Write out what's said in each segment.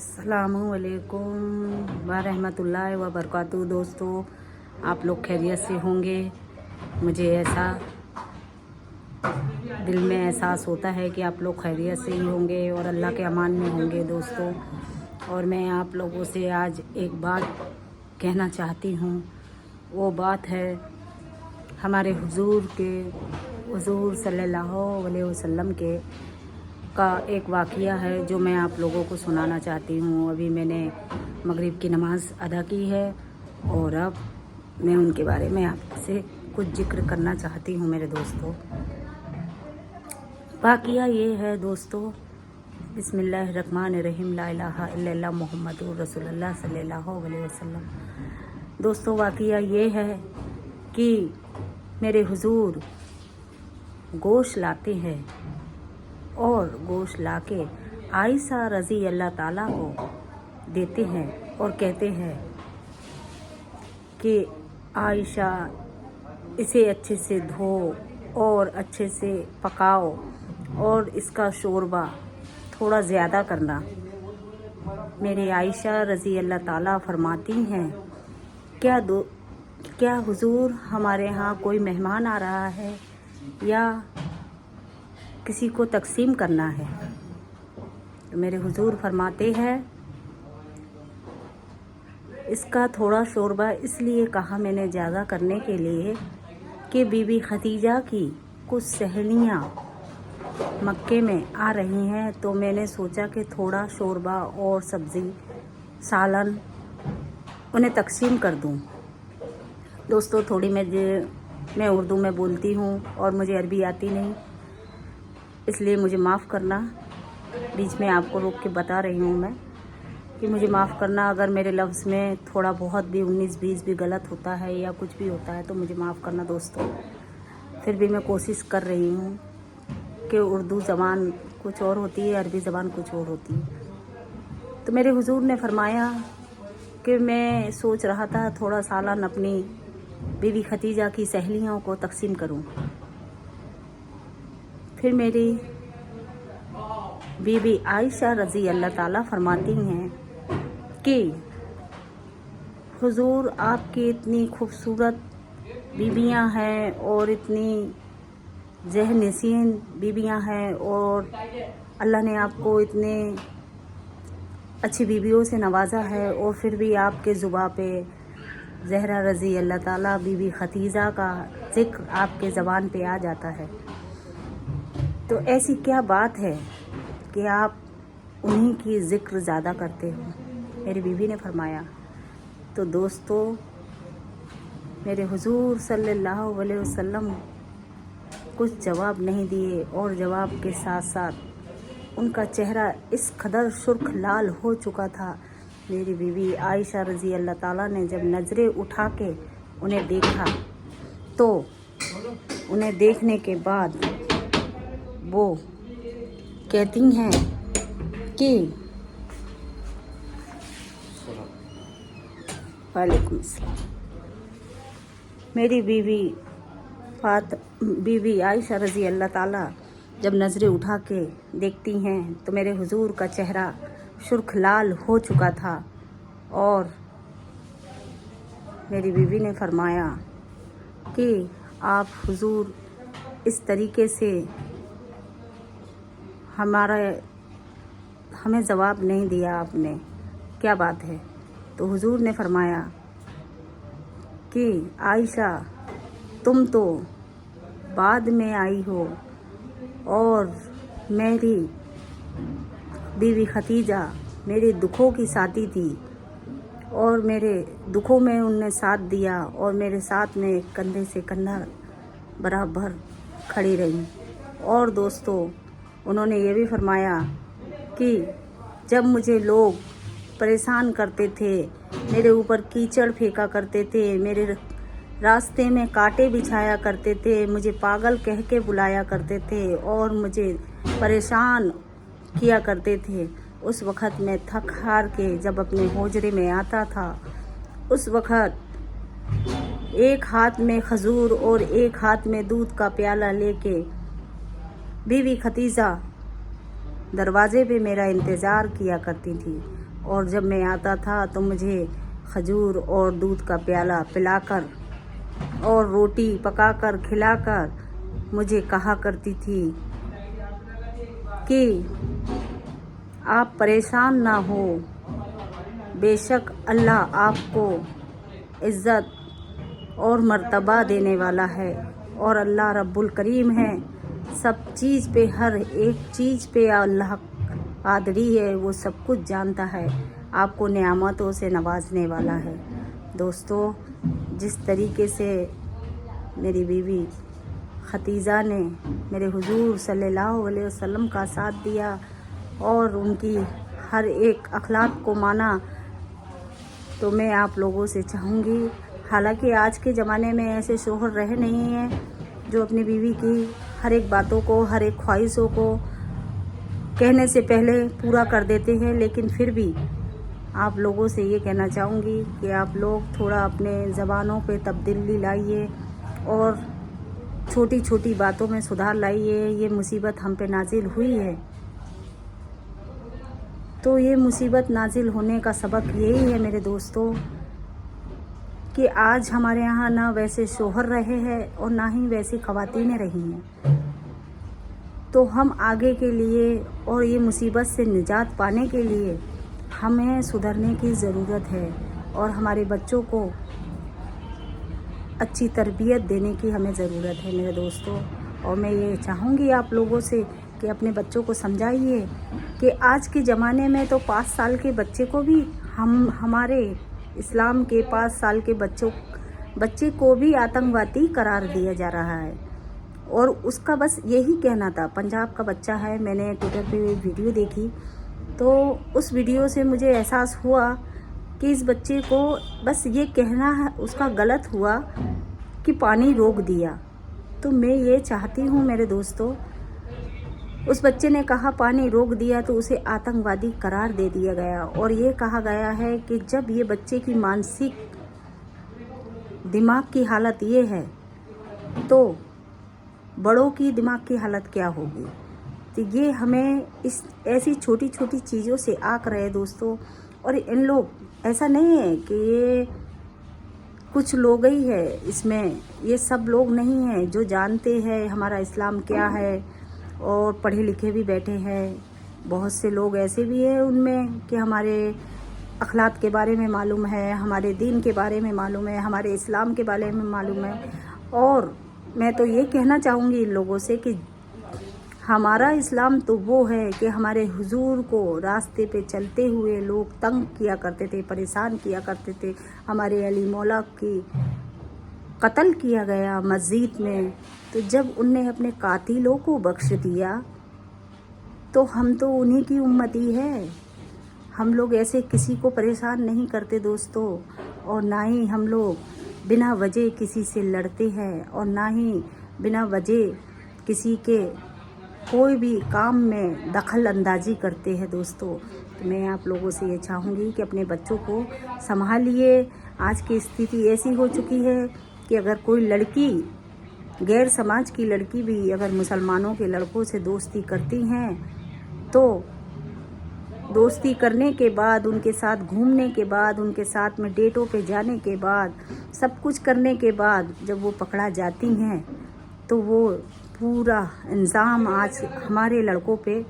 अस्सलामुअलैकुम वरहमतुल्लाहि वबरकातुहू। दोस्तों, आप लोग खैरियत से होंगे। मुझे ऐसा दिल में एहसास होता है कि आप लोग खैरियत से ही होंगे और अल्लाह के अमान में होंगे दोस्तों। और मैं आप लोगों से आज एक बात कहना चाहती हूँ। वो बात है हमारे हुजूर सल्लल्लाहु अलैहि वसल्लम के का एक वाक़या है जो मैं आप लोगों को सुनाना चाहती हूँ। अभी मैंने मगरिब की नमाज़ अदा की है और अब मैं उनके बारे में आपसे कुछ जिक्र करना चाहती हूँ मेरे दोस्तों। वाक़या ये है दोस्तों, बिस्मिल्लाहिर्रहमानिर्रहीम, ला इलाहा इल्लल्लाह मुहम्मदुर रसूलुल्लाह सल्लल्लाहु अलैहि वसल्लम। दोस्तों, वाक़या ये है कि मेरे हुजूर गोश्त लाते हैं और गोश्त लाके आयशा रज़ी अल्लाह ताला को देते हैं और कहते हैं कि आयशा, इसे अच्छे से धो और अच्छे से पकाओ और इसका शोरबा थोड़ा ज़्यादा करना। मेरी आयशा रज़ी अल्लाह ताला फरमाती हैं, क्या हुजूर हमारे यहाँ कोई मेहमान आ रहा है या किसी को तकसीम करना है? तो मेरे हुजूर फरमाते हैं, इसका थोड़ा शोरबा इसलिए कहा मैंने ज़्यादा करने के लिए कि बीबी खदीजा की कुछ सहेलियाँ मक्के में आ रही हैं, तो मैंने सोचा कि थोड़ा शोरबा और सब्ज़ी सालन उन्हें तकसीम कर दूं। दोस्तों, थोड़ी मैं उर्दू में बोलती हूँ और मुझे अरबी आती नहीं, इसलिए मुझे माफ़ करना। बीच में आपको रोक के बता रही हूँ मैं कि मुझे माफ़ करना अगर मेरे लफ्ज़ में थोड़ा बहुत भी 19-20 भी गलत होता है या कुछ भी होता है तो मुझे माफ़ करना दोस्तों। फिर भी मैं कोशिश कर रही हूँ कि उर्दू ज़बान कुछ और होती है, अरबी ज़बान कुछ और होती है। तो मेरे हुजूर ने फरमाया कि मैं सोच रहा था थोड़ा सालन अपनी बीवी खदीजा की सहेलियों को तकसीम करूँ। फिर मेरी बीबी आयशा रज़ी अल्लाह ताला फरमाती हैं कि हुजूर, आपकी इतनी खूबसूरत बीबियां हैं और इतनी ज़हननशीन बीबियां हैं और अल्लाह ने आपको इतने अच्छी बीबियों से नवाजा है और फिर भी आपके ज़ुबान पे ज़हरा रज़ी अल्लाह ताला बीबी खदीजा का ज़िक्र आपके ज़बान पे आ जाता है। तो ऐसी क्या बात है कि आप उन्हीं की ज़िक्र ज़्यादा करते हो? मेरी बीवी ने फरमाया। तो दोस्तों, मेरे हुजूर सल्लल्लाहु अलैहि वसल्लम कुछ जवाब नहीं दिए और जवाब के साथ साथ उनका चेहरा इस कदर सुर्ख लाल हो चुका था। मेरी बीवी आयशा रज़ी अल्लाह ताला ने जब नज़रें उठा के उन्हें देखा तो उन्हें देखने के बाद वो कहती हैं कि वालेकुम अस्सलाम। मेरी बीवी आयशा रज़ी अल्लाह ताला जब नज़रें उठा के देखती हैं तो मेरे हुजूर का चेहरा सुर्ख लाल हो चुका था और मेरी बीवी ने फरमाया कि आप हुजूर इस तरीके से हमें जवाब नहीं दिया आपने, क्या बात है? तो हुजूर ने फरमाया कि आयशा, तुम तो बाद में आई हो और मेरी बीवी खदीजा मेरे दुखों की साथी थी और मेरे दुखों में उनने साथ दिया और मेरे साथ में कंधे से कंधा बराबर खड़ी रही। और दोस्तों, उन्होंने ये भी फरमाया कि जब मुझे लोग परेशान करते थे, मेरे ऊपर कीचड़ फेंका करते थे, मेरे रास्ते में कांटे बिछाया करते थे, मुझे पागल कह के बुलाया करते थे और मुझे परेशान किया करते थे, उस वक़्त मैं थक हार के जब अपने होजरे में आता था, उस वक़्त एक हाथ में खजूर और एक हाथ में दूध का प्याला लेके बीवी खदीजा दरवाजे पे मेरा इंतज़ार किया करती थी और जब मैं आता था तो मुझे खजूर और दूध का प्याला पिलाकर और रोटी पकाकर खिलाकर मुझे कहा करती थी कि आप परेशान ना हो, बेशक अल्लाह आपको इज़्ज़त और मर्तबा देने वाला है और अल्लाह रब्बुल करीम है, सब चीज़ पे, हर एक चीज़ पे अल्लाह कादरी है, वो सब कुछ जानता है, आपको नेमतों से नवाजने वाला है। दोस्तों, जिस तरीके से मेरी बीवी खतीजा ने मेरे हुजूर सल्लल्लाहु अलैहि वसल्लम का साथ दिया और उनकी हर एक अखलाक को माना, तो मैं आप लोगों से चाहूँगी, हालांकि आज के ज़माने में ऐसे शोहर रहे नहीं हैं जो अपनी बीवी की हर एक बातों को, हर एक ख्वाहिशों को कहने से पहले पूरा कर देते हैं, लेकिन फिर भी आप लोगों से ये कहना चाहूँगी कि आप लोग थोड़ा अपने ज़बानों पे तब्दीली लाइए और छोटी छोटी बातों में सुधार लाइए। ये मुसीबत हम पे नाजिल हुई है, तो ये मुसीबत नाजिल होने का सबक यही है मेरे दोस्तों कि आज हमारे यहाँ ना वैसे शोहर रहे हैं और ना ही वैसी ख़वातीनें रही हैं। तो हम आगे के लिए और ये मुसीबत से निजात पाने के लिए हमें सुधरने की ज़रूरत है और हमारे बच्चों को अच्छी तरबियत देने की हमें ज़रूरत है मेरे दोस्तों। और मैं ये चाहूँगी आप लोगों से कि अपने बच्चों को समझाइए कि आज के ज़माने में तो 5 साल के बच्चे को भी हमारे इस्लाम के 5 साल के बच्चे को भी आतंकवादी करार दिया जा रहा है। और उसका बस यही कहना था, पंजाब का बच्चा है, मैंने ट्विटर पे वीडियो देखी तो उस वीडियो से मुझे एहसास हुआ कि इस बच्चे को बस ये कहना है, उसका गलत हुआ कि पानी रोक दिया। तो मैं ये चाहती हूँ मेरे दोस्तों, उस बच्चे ने कहा पानी रोक दिया तो उसे आतंकवादी करार दे दिया गया। और ये कहा गया है कि जब ये बच्चे की मानसिक दिमाग की हालत ये है तो बड़ों की दिमाग की हालत क्या होगी। तो ये हमें इस ऐसी छोटी छोटी चीज़ों से आक रहे दोस्तों। और इन लोग, ऐसा नहीं है कि ये कुछ लोग ही है इसमें, ये सब लोग नहीं हैं जो जानते हैं हमारा इस्लाम क्या है और पढ़े लिखे भी बैठे हैं। बहुत से लोग ऐसे भी हैं उनमें कि हमारे अखलाक के बारे में मालूम है, हमारे दीन के बारे में मालूम है, हमारे इस्लाम के बारे में मालूम है। और मैं तो ये कहना चाहूँगी इन लोगों से कि हमारा इस्लाम तो वो है कि हमारे हुजूर को रास्ते पे चलते हुए लोग तंग किया करते थे, परेशान किया करते थे। हमारे अली मौला की कत्ल किया गया मस्जिद में, तो जब उनने अपने कातिलों को बख्श दिया तो हम तो उन्हीं की उम्मती है। हम लोग ऐसे किसी को परेशान नहीं करते दोस्तों, और ना ही हम लोग बिना वजह किसी से लड़ते हैं और ना ही बिना वजह किसी के कोई भी काम में दखल अंदाजी करते हैं दोस्तों। तो मैं आप लोगों से ये चाहूँगी कि अपने बच्चों को संभालिए। आज की स्थिति ऐसी हो चुकी है कि अगर कोई लड़की, गैर समाज की लड़की भी अगर मुसलमानों के लड़कों से दोस्ती करती हैं तो दोस्ती करने के बाद, उनके साथ घूमने के बाद, उनके साथ में डेटों पे जाने के बाद, सब कुछ करने के बाद जब वो पकड़ा जाती हैं तो वो पूरा इल्ज़ाम आज हमारे लड़कों पे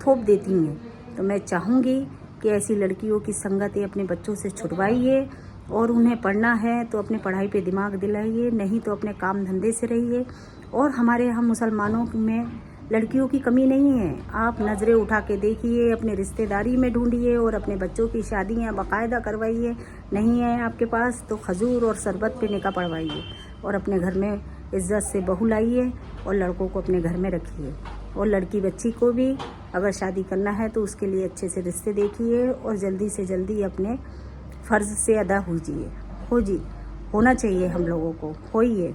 थोप देती हैं। तो मैं चाहूँगी कि ऐसी लड़कियों की संगतें अपने बच्चों से छुड़वाइए और उन्हें पढ़ना है तो अपने पढ़ाई पे दिमाग दिलाइए, नहीं तो अपने काम धंधे से रहिए। और हमारे यहाँ मुसलमानों में लड़कियों की कमी नहीं है, आप नज़रें उठा के देखिए, अपने रिश्तेदारी में ढूंढिए और अपने बच्चों की शादियाँ बाकायदा करवाइए। नहीं है आपके पास तो खजूर और शरबत पे निकाह पढ़वाइए और अपने घर में इज़्ज़त से बहू लाइए और लड़कों को अपने घर में रखिए। और लड़की बच्ची को भी अगर शादी करना है तो उसके लिए अच्छे से रिश्ते देखिए और जल्दी से जल्दी अपने फ़र्ज़ से अदा होना चाहिए हम लोगों को, होइए।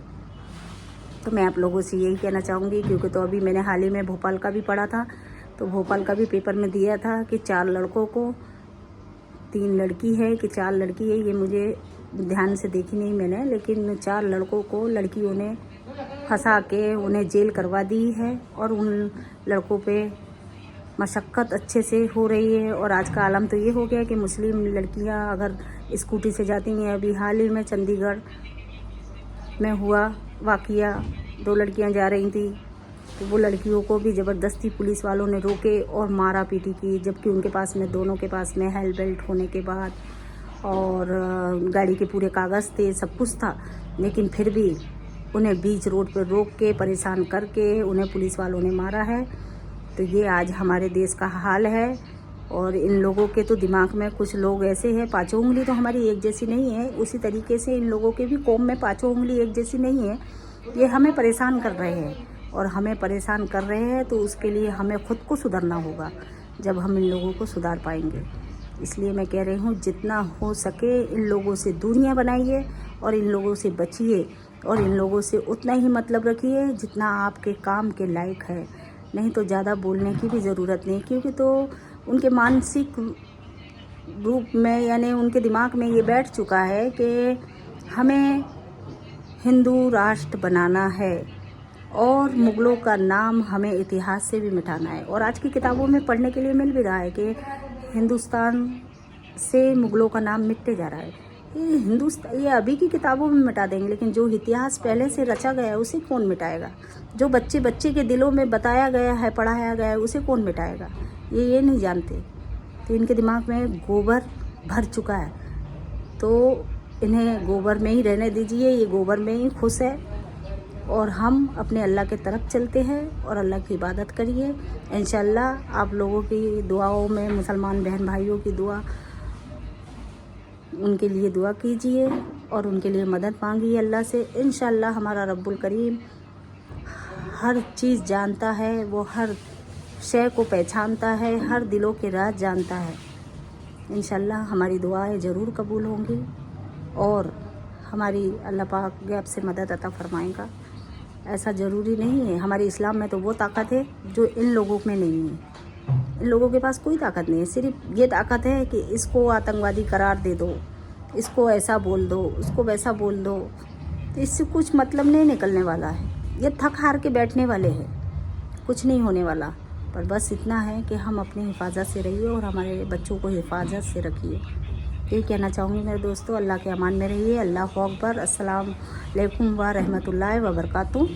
तो मैं आप लोगों से यही कहना चाहूँगी, क्योंकि तो अभी मैंने हाल ही में भोपाल का भी पढ़ा था, तो भोपाल का भी पेपर में दिया था कि 4 लड़कों को 3 लड़की है कि 4 लड़की है, ये मुझे ध्यान से देखी नहीं मैंने, लेकिन 4 लड़कों को लड़कियों ने फंसा के उन्हें जेल करवा दी है और उन लड़कों पे मशक्क़त अच्छे से हो रही है। और आज का आलम तो ये हो गया कि मुस्लिम लड़कियां अगर स्कूटी से जाती हैं, अभी हाल ही में चंडीगढ़ में हुआ वाक़या, 2 लड़कियां जा रही थी तो वो लड़कियों को भी ज़बरदस्ती पुलिस वालों ने रोके और मारा पीटी की, जबकि उनके पास में, दोनों के पास में हेलमेट बेल्ट होने के बाद और गाड़ी के पूरे कागज़ थे, सब कुछ था, लेकिन फिर भी उन्हें बीच रोड पर रोक के परेशान करके उन्हें पुलिस वालों ने मारा है। तो ये आज हमारे देश का हाल है। और इन लोगों के तो दिमाग में, कुछ लोग ऐसे हैं, पाँचों उंगली तो हमारी एक जैसी नहीं है, उसी तरीके से इन लोगों के भी कौम में पाँचों उंगली एक जैसी नहीं है। ये हमें परेशान कर रहे हैं और हमें परेशान कर रहे हैं तो उसके लिए हमें खुद को सुधरना होगा, जब हम इन लोगों को सुधार पाएंगे। इसलिए मैं कह रही हूँ, जितना हो सके इन लोगों से दूरियां बनाइए और इन लोगों से बचिए और इन लोगों से उतना ही मतलब रखिए जितना आपके काम के लायक है। नहीं तो ज़्यादा बोलने की भी ज़रूरत नहीं, क्योंकि तो उनके मानसिक रूप में, यानी उनके दिमाग में ये बैठ चुका है कि हमें हिंदू राष्ट्र बनाना है और मुग़लों का नाम हमें इतिहास से भी मिटाना है। और आज की किताबों में पढ़ने के लिए मिल भी रहा है कि हिंदुस्तान से मुग़लों का नाम मिटते जा रहा है। ये अभी की किताबों में मिटा देंगे, लेकिन जो इतिहास पहले से रचा गया है उसे कौन मिटाएगा? जो बच्चे बच्चे के दिलों में बताया गया है, पढ़ाया गया है, उसे कौन मिटाएगा? ये नहीं जानते। तो इनके दिमाग में गोबर भर चुका है, तो इन्हें गोबर में ही रहने दीजिए, ये गोबर में ही खुश है। और हम अपने अल्लाह के तरफ चलते हैं और अल्लाह की इबादत करिए। इंशाअल्लाह आप लोगों की दुआओं में, मुसलमान बहन भाइयों की दुआ, उनके लिए दुआ कीजिए और उनके लिए मदद मांगिए अल्लाह से। इंशाअल्लाह हमारा रब्बुल करीम हर चीज़ जानता है, वो हर शय को पहचानता है, हर दिलों के राज जानता है। इंशाअल्लाह हमारी दुआएं ज़रूर कबूल होंगी और हमारी अल्लाह पाक गैब से मदद अता फरमाएगा। ऐसा ज़रूरी नहीं है, हमारे इस्लाम में तो वो ताकत है जो इन लोगों में नहीं है। इन लोगों के पास कोई ताकत नहीं है, सिर्फ ये ताकत है कि इसको आतंकवादी करार दे दो, इसको ऐसा बोल दो, उसको वैसा बोल दो। तो इससे कुछ मतलब नहीं निकलने वाला है, ये थक हार के बैठने वाले हैं, कुछ नहीं होने वाला। पर बस इतना है कि हम अपनी हिफाजत से रहिए और हमारे बच्चों को हिफाजत से रखिए। यही कहना चाहूँगी मेरे दोस्तों, अल्लाह के अमान में रहिए। अल्लाह अकबर। अस्सलाम वालेकुम व रहमतुल्लाहि व बरकातुहू।